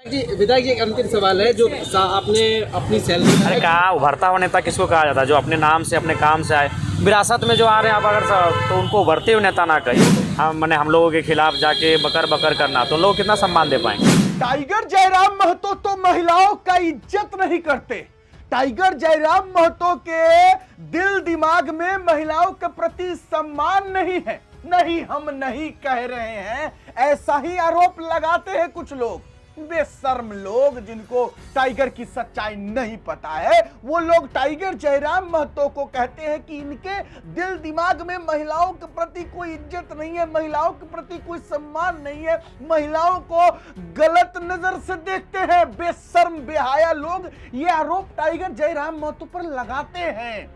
जी विधायक जी, एक अंतिम सवाल है जो आपने अपनी सैलरी अरे कहा उभरता हुआ नेता किसको कहा जाता है? जो अपने नाम से अपने काम से आए, विरासत में जो आ रहे हैं आप अगर तो उनको उभरते हुए नेता ना कहिए। हम लोगों के खिलाफ जाके बकर बकर करना तो लोग कितना सम्मान दे पाएंगे? टाइगर जयराम महतो तो महिलाओं का इज्जत नहीं करते। टाइगर जयराम महतो के दिल दिमाग में महिलाओं के प्रति सम्मान नहीं है। नहीं, हम नहीं कह रहे हैं, ऐसा ही आरोप लगाते हैं कुछ लोग, बेशर्म लोग जिनको टाइगर की सच्चाई नहीं पता है। वो लोग टाइगर जयराम महतो को कहते हैं कि इनके दिल दिमाग में महिलाओं के प्रति कोई इज्जत नहीं है, महिलाओं के प्रति कोई सम्मान नहीं है, महिलाओं को गलत नजर से देखते हैं। बेशर्म बेहाया लोग ये आरोप टाइगर जयराम महतो पर लगाते हैं।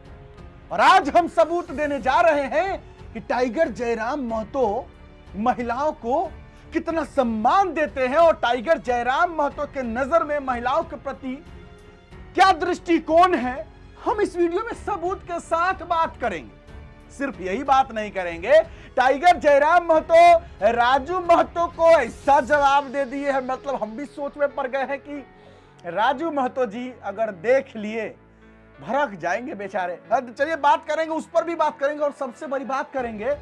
और आज हम सबूत देने जा रहे हैं कि टाइगर जयराम महतो महिलाओं को कितना सम्मान देते हैं और टाइगर जयराम महतो के नजर में महिलाओं के प्रति क्या दृष्टिकोण है। हम इस वीडियो में सबूत के साथ बात करेंगे। सिर्फ यही बात नहीं करेंगे, टाइगर जयराम महतो राजू महतो को ऐसा जवाब दे दिए है, मतलब हम भी सोच में पड़ गए हैं कि राजू महतो जी अगर देख लिए भड़क जाएंगे बेचारे। चलिए बात करेंगे, उस पर भी बात करेंगे और सबसे बड़ी बात करेंगे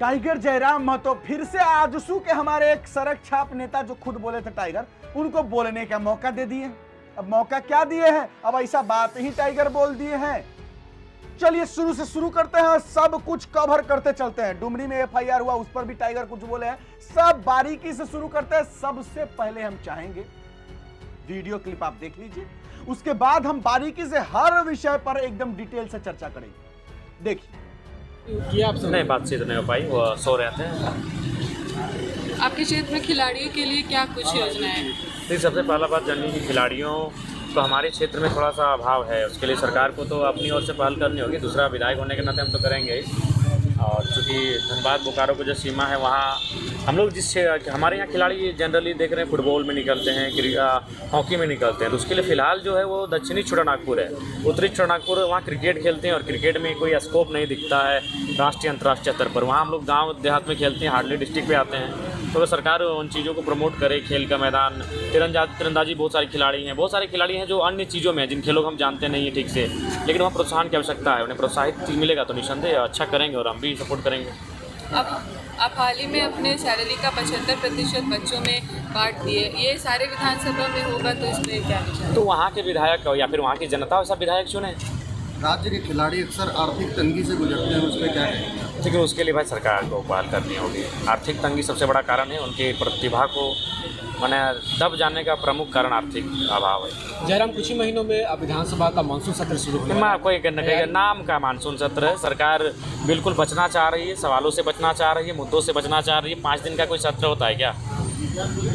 टाइगर जयराम महतो फिर से आजसू के हमारे एक सड़क छाप नेता जो खुद बोले थे टाइगर, उनको बोलने का मौका दे दिए। अब मौका क्या दिए हैं, अब ऐसा बात ही टाइगर बोल दिए हैं। चलिए शुरू से शुरू करते हैं, सब कुछ कवर करते चलते हैं। डुमरी में एफआईआर हुआ, उस पर भी टाइगर कुछ बोले हैं, सब बारीकी से शुरू करते हैं। सबसे पहले हम चाहेंगे वीडियो क्लिप आप देख लीजिए, उसके बाद हम बारीकी से हर विषय पर एकदम डिटेल से चर्चा करेंगे। देखिए किया आप नहीं, बातचीत नहीं हो पाई, वो सो रहे थे। आपके क्षेत्र में खिलाड़ियों के लिए क्या कुछ योजनाएं हैं? तो सबसे पहला बात जाननी कि खिलाड़ियों को हमारे क्षेत्र में थोड़ा सा अभाव है, उसके लिए सरकार को तो अपनी ओर से पहल करनी होगी। दूसरा, विधायक होने के नाते हम तो करेंगे ही। और चूँकि धनबाद बोकारो की जो सीमा है वहाँ हम लोग हमारे यहाँ खिलाड़ी जनरली देख रहे हैं फुटबॉल में निकलते हैं, हॉकी में निकलते हैं, तो उसके लिए फ़िलहाल जो है वो दक्षिणी छोटानागपुर है। उत्तरी छोटानागपुर वहाँ क्रिकेट खेलते हैं और क्रिकेट में कोई स्कोप नहीं दिखता है राष्ट्रीय अंतर्राष्ट्रीय स्तर पर। वहाँ हम लोग गाँव देहात में खेलते हैं, हार्डली डिस्ट्रिक्ट पे आते हैं। तो सरकार उन चीज़ों को प्रमोट करे, खेल का मैदान, तीरंदाजी बहुत सारे खिलाड़ी हैं, बहुत सारे खिलाड़ी हैं जो अन्य चीज़ों में जिन खेलों को हम जानते नहीं है ठीक से, लेकिन वहाँ प्रोत्साहन की आवश्यकता है। उन्हें प्रोत्साहित मिलेगा तो निसंदेह अच्छा करेंगे और हम भी सपोर्ट करेंगे। अब आप हाल ही में अपने सैलरी का 75% बच्चों में बांट दिए, ये सारे विधानसभा में होगा तो इसमें क्या विचार? तो वहाँ के विधायक या फिर वहाँ की जनता वैसा विधायक चुने। राज्य के खिलाड़ी अक्सर आर्थिक तंगी से गुजरते हैं, उस पर क्या कहेंगे? लेकिन उसके लिए भाई सरकार को पहल करनी होगी। आर्थिक तंगी सबसे बड़ा कारण है, उनकी प्रतिभा को मैंने दब जाने का प्रमुख कारण आर्थिक अभाव है। जयराम, कुछ ही महीनों में अब विधानसभा का मानसून सत्र शुरू होने मैं आपको एक नाम का मानसून सत्र है। सरकार बिल्कुल बचना चाह रही है, सवालों से बचना चाह रही है, मुद्दों से बचना चाह रही है। 5 दिन का कोई सत्र होता है क्या?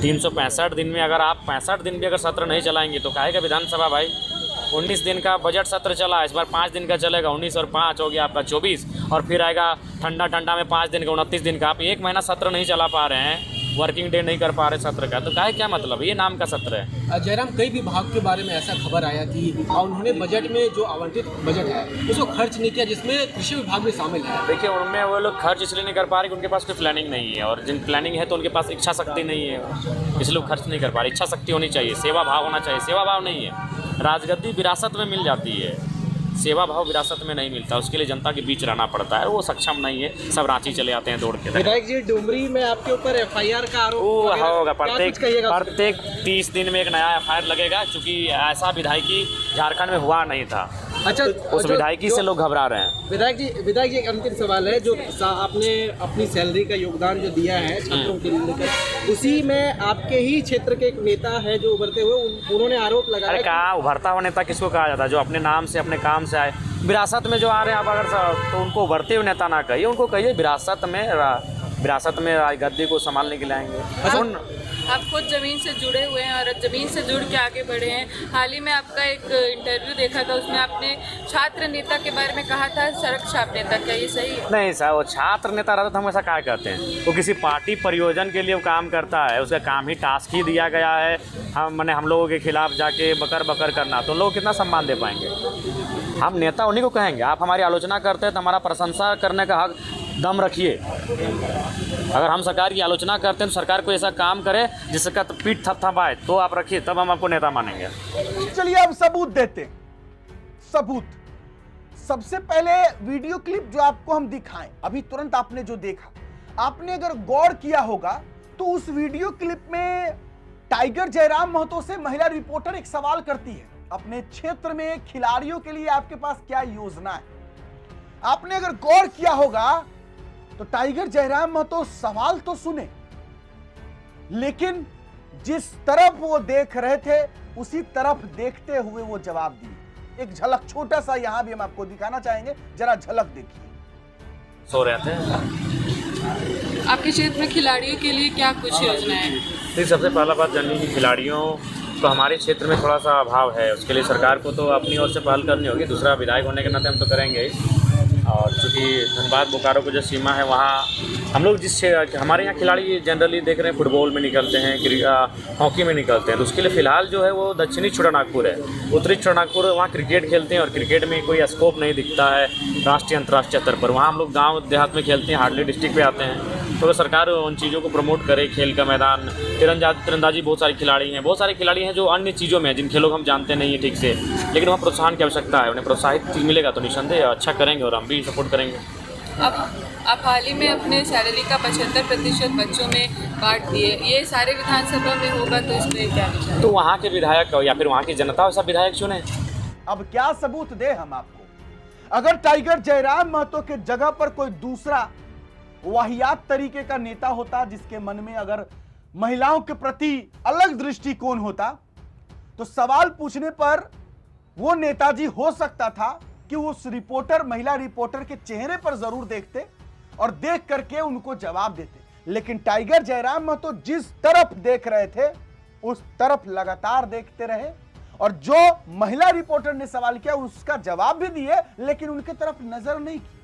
365 दिन में अगर आप 65 दिन भी अगर सत्र नहीं चलाएंगे तो काहे का विधानसभा भाई? 19 दिन का बजट सत्र चला, इस बार 5 दिन का चलेगा। 19 और 5 हो गया आपका 24, और फिर आएगा ठंडा में 5 दिन का 29 दिन का। आप 1 महीना सत्र नहीं चला पा रहे हैं, वर्किंग डे नहीं कर पा रहे सत्र का, तो काहे क्या मतलब? ये नाम का सत्र है। जयराम, कई विभाग के बारे में ऐसा खबर आया थी और उन्होंने बजट में जो आवंटित बजट है उसको खर्च नहीं किया, जिसमें कृषि विभाग भी शामिल है। देखिए, उनमें वो लोग खर्च इसलिए नहीं कर पा रहे कि उनके पास कोई प्लानिंग नहीं है, और जिन प्लानिंग है तो उनके पास इच्छा शक्ति नहीं है, इसलिए वो खर्च नहीं कर पा रहे। इच्छा शक्ति होनी चाहिए, सेवा भाव होना चाहिए, सेवा भाव नहीं है। राजगद्दी विरासत में मिल जाती है, सेवा भाव विरासत में नहीं मिलता, उसके लिए जनता के बीच रहना पड़ता है। वो सक्षम नहीं है, सब रांची चले आते हैं दौड़ के। विधायक जी, डुमरी में आपके ऊपर एफआईआर का आरोप होगा। प्रत्येक 30 दिन में एक नया एफआईआर लगेगा, क्योंकि ऐसा विधायकी झारखंड में हुआ नहीं था। अच्छा, उस विधायकी से लोग घबरा रहे हैं। विधायक जी, एक अंतिम सवाल है जो आपने अपनी सैलरी का योगदान जो दिया है छात्रों के लिए लेकर, उसी में आपके ही क्षेत्र के एक नेता है जो उभरते हुए, उन्होंने आरोप लगाया। अरे कहा उभरता हुआ नेता किसको कहा जाता है? जो अपने नाम से अपने काम से आए, विरासत में जो आ रहे हैं आप अगर तो उनको उभरते हुए नेता ना कहिए, उनको कहिए विरासत में गद्दी को संभालने के लिए आएंगे। आप खुद ज़मीन से जुड़े हुए हैं और ज़मीन से जुड़ के आगे बढ़े हैं। हाल ही में आपका एक इंटरव्यू देखा था, उसमें आपने छात्र नेता के बारे में कहा था सड़क छाप नेता, क्या ये सही है? नहीं सर, वो छात्र नेता रहता तो हम ऐसा क्या करते हैं? वो किसी पार्टी परियोजन के लिए वो काम करता है, उसका काम ही टास्क ही दिया गया है हम लोगों के खिलाफ जाके बकर बकर करना, तो लोग कितना सम्मान दे पाएंगे? हम नेता उन्हीं को कहेंगे। आप हमारी आलोचना करते हैं तो हमारा प्रशंसा करने का हक दम रखिए। अगर हम सरकार की आलोचना करते हैं तो सरकार को ऐसा काम करे जिसका तो पीठ थपथपाए, तो आप रखिए, तब हम आपको नेता मानेंगे। चलिए अब सबूत देते हैं। सबूत सबसे पहले वीडियो क्लिप जो आपको हम दिखाएं, अभी तुरंत आपने जो देखा, आपने अगर गौर किया होगा तो उस वीडियो क्लिप में टाइगर जयराम महतो से महिला रिपोर्टर एक सवाल करती है, अपने क्षेत्र में खिलाड़ियों के लिए आपके पास क्या योजना है। आपने अगर गौर किया होगा तो टाइगर जयराम महतो सवाल तो सुने, लेकिन जिस तरफ वो देख रहे थे उसी तरफ देखते हुए वो जवाब दिए। एक झलक छोटा सा यहां भी हम आपको दिखाना चाहेंगे, जरा झलक देखिए। सो रहे थे। आपके क्षेत्र में खिलाड़ियों के लिए क्या कुछ योजनाएं हैं? तो सबसे पहला बात जाननी कि खिलाड़ियों को हमारे क्षेत्र में थोड़ा सा अभाव है, उसके लिए सरकार को तो अपनी ओर से पहल करनी होगी। दूसरा, विधायक होने के नाते हम तो करेंगे ही। और चूँकि धनबाद बोकारो को जो सीमा है वहाँ हम लोग हमारे यहाँ खिलाड़ी जनरली देख रहे हैं फुटबॉल में निकलते हैं, हॉकी में निकलते हैं, तो उसके लिए फ़िलहाल जो है वो दक्षिणी छोटानागपुर है। उत्तरी छोटानागपुर वहाँ क्रिकेट खेलते हैं और क्रिकेट में कोई स्कोप नहीं दिखता है राष्ट्रीय अंतर्राष्ट्रीय स्तर पर। वहाँ हम लोग गाँव देहात में खेलते हैं, हार्डली डिस्ट्रिक्ट पे आते हैं। तो अगर सरकार उन चीज़ों को प्रमोट करे, खेल का मैदान, तीरंदाजी बहुत सारे खिलाड़ी हैं जो अन्य चीज़ों में, जिन खेलों को हम जानते नहीं हैं ठीक से, लेकिन वहाँ प्रोत्साहन की आवश्यकता है। उन्हें प्रोत्साहित मिलेगा तो निसंदेह अच्छा करेंगे और हम भी सपोर्ट करेंगे। अब आप हाल ही में अपने सैलरी का 75% बच्चों में बांट दिए, ये सारे विधानसभा में होगा तो इसमें क्या विचार? तो वहाँ के विधायक या फिर वहाँ की जनता वैसा विधायक चुने। अब क्या सबूत दे हम आपको? अगर टाइगर जयराम महतो के जगह पर कोई दूसरा वाहियात तरीके का नेता होता, जिसके मन में अगर महिलाओं के प्रति अलग दृष्टिकोण होता, तो सवाल पूछने पर वो नेताजी हो सकता था कि उस महिला रिपोर्टर के चेहरे पर जरूर देखते और देख करके उनको जवाब देते। लेकिन टाइगर जयराम महतो जिस तरफ देख रहे थे उस तरफ लगातार देखते रहे और जो महिला रिपोर्टर ने सवाल किया उसका जवाब भी दिए, लेकिन उनके तरफ नजर नहीं की।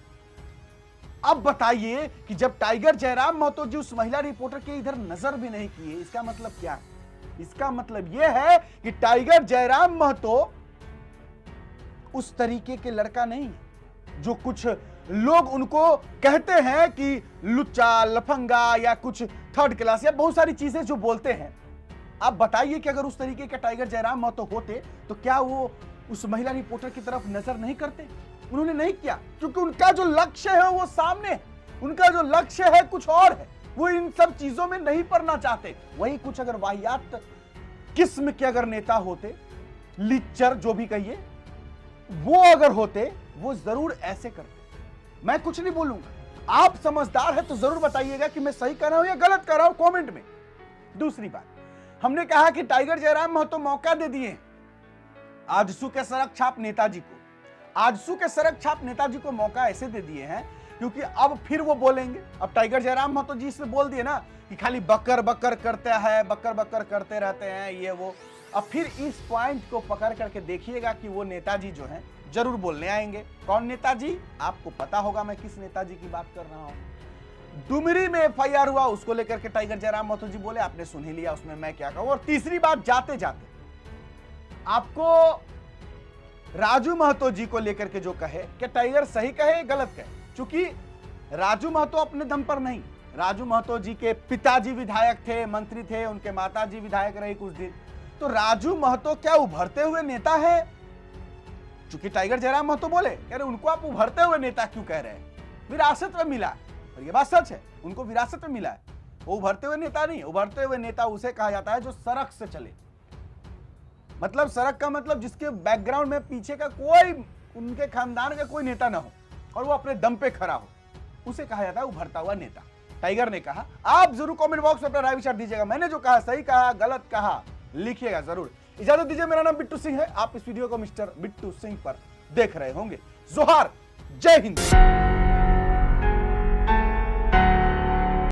अब बताइए कि जब टाइगर जयराम महतो जी उस महिला रिपोर्टर के इधर नजर भी नहीं किए, इसका मतलब क्या है? इसका मतलब यह है कि टाइगर जयराम महतो उस तरीके के लड़का नहीं है जो कुछ लोग उनको कहते हैं कि लुच्चा, लफंगा या कुछ थर्ड क्लास या बहुत सारी चीजें जो बोलते हैं। आप बताइए कि अगर उस तरीके के टाइगर जयराम महतो होते तो क्या वो उस महिला रिपोर्टर की तरफ नजर नहीं करते? उन्होंने नहीं किया क्योंकि उनका जो लक्ष्य है वो सामने है। उनका जो लक्ष्य है कुछ और है, वो इन सब चीजों में नहीं पड़ना चाहते। वही कुछ अगर वाहियात किस्म के अगर नेता होते, लिच्चर जो भी कहिए, वो अगर होते वो जरूर ऐसे करते। मैं कुछ नहीं बोलूंगा, आप समझदार है तो जरूर बताइएगा कि मैं सही कर रहा हूं या गलत कर रहा हूं कमेंट में। दूसरी बात, हमने कहा कि टाइगर जयराम महतो मौका दे दिए आजसू के सड़क छाप नेताजी को। आजसू के सड़क छाप नेताजी को मौका ऐसे दे दिए हैं क्योंकि अब फिर वो बोलेंगे। अब टाइगर जयराम महतो जी से बोल दिए ना कि खाली बकर बकर करते हैं, बकर बकर करते रहते हैं ये वो। अब फिर इस पॉइंट को पकड़ करके देखिएगा कि वो नेताजी जो हैं जरूर बोलने आएंगे। कौन नेताजी? आपको पता होगा मैं किस नेताजी की बात कर रहा हूं। डुमरी में एफआईआर हुआ, उसको लेकर के टाइगर जयराम महतो जी बोले, आपने सुन ही लिया उसमें मैं क्या कहूं। और तीसरी बात, जाते जाते आपको राजू महतो जी को लेकर के जो कहे कि टाइगर सही कहे गलत कहे, क्योंकि राजू महतो अपने दम पर नहीं, राजू महतो जी के पिताजी विधायक थे, मंत्री थे, उनके माताजी विधायक रही कुछ दिन। तो राजू महतो क्या उभरते हुए नेता है? चूंकि टाइगर जयराम महतो बोले कह रहे उनको आप उभरते हुए नेता क्यों कह रहे हैं? विरासत में मिला, और ये बात सच है, उनको विरासत में मिला है। वो उभरते हुए नेता नहीं, उभरते हुए नेता उसे कहा जाता है जो सड़क से चले। मतलब सड़क का मतलब जिसके बैकग्राउंड में पीछे का कोई, उनके खानदान का कोई नेता ना हो और वो अपने दम पे खड़ा हो, उसे कहा जाता है उभरता हुआ नेता। टाइगर ने कहा। आप जरूर कमेंट बॉक्स में अपना राय विचार दीजिएगा, मैंने जो कहा सही कहा गलत कहा लिखिएगा जरूर। इजाजत दीजिए, मेरा नाम बिट्टू सिंह है, आप इस वीडियो को मिस्टर बिट्टू सिंह पर देख रहे होंगे। जोहार, जय हिंद।